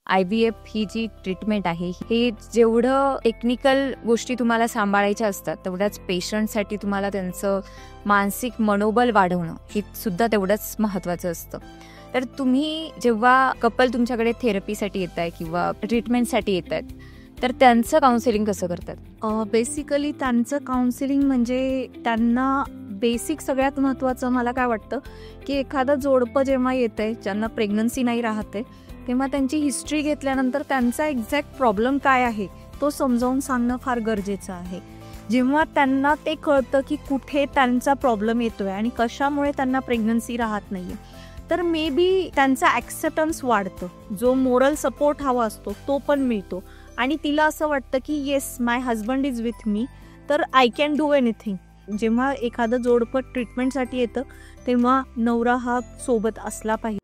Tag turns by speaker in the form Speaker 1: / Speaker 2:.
Speaker 1: IVF ही जी treatment आहे, हे जेवढं टेक्निकल गोष्टी तुम्हाला सांभाळायच्या असतात, तेवढ्याच पेशंटसाठी तुम्हाला त्यांचं मानसिक मनोबल वाढवणं हे सुद्धा तेवढंच महत्त्वाचं असतं. तर तुम्ही जेव्हा कपल तुमच्याकडे थेरपीसाठी येत आहे किंवा ट्रीटमेंटसाठी येत आहेत, तर त्यांचं काउन्सिलिंग कसं करतात?
Speaker 2: बेसिकली त्यांचं काउन्सिलिंग म्हणजे त्यांना बेसिक सगळ्यात महत्त्वाचं मला काय वाटतं की एखादं जोडपं जेव्हा येतं आहे, ज्यांना प्रेग्नन्सी नाही राहते, तेव्हा त्यांची हिस्ट्री घेतल्यानंतर त्यांचा एक्झॅक्ट प्रॉब्लेम काय आहे तो समजावून सांगणं फार गरजेचं आहे. जेव्हा त्यांना ते कळतं की कुठे त्यांचा प्रॉब्लेम येतो आहे आणि कशामुळे त्यांना प्रेग्नन्सी राहत नाही आहे, तर मे बी त्यांचा ॲक्सेप्टन्स वाढतं. जो मोरल सपोर्ट हवा असतो तो पण मिळतो आणि तिला असं वाटतं की yes, my husband is with me, तर आय कॅन डू एनिथिंग. जेव्हा एखादं जोडपं ट्रीटमेंटसाठी येतं तेव्हा नवरा हा सोबत असला पाहिजे.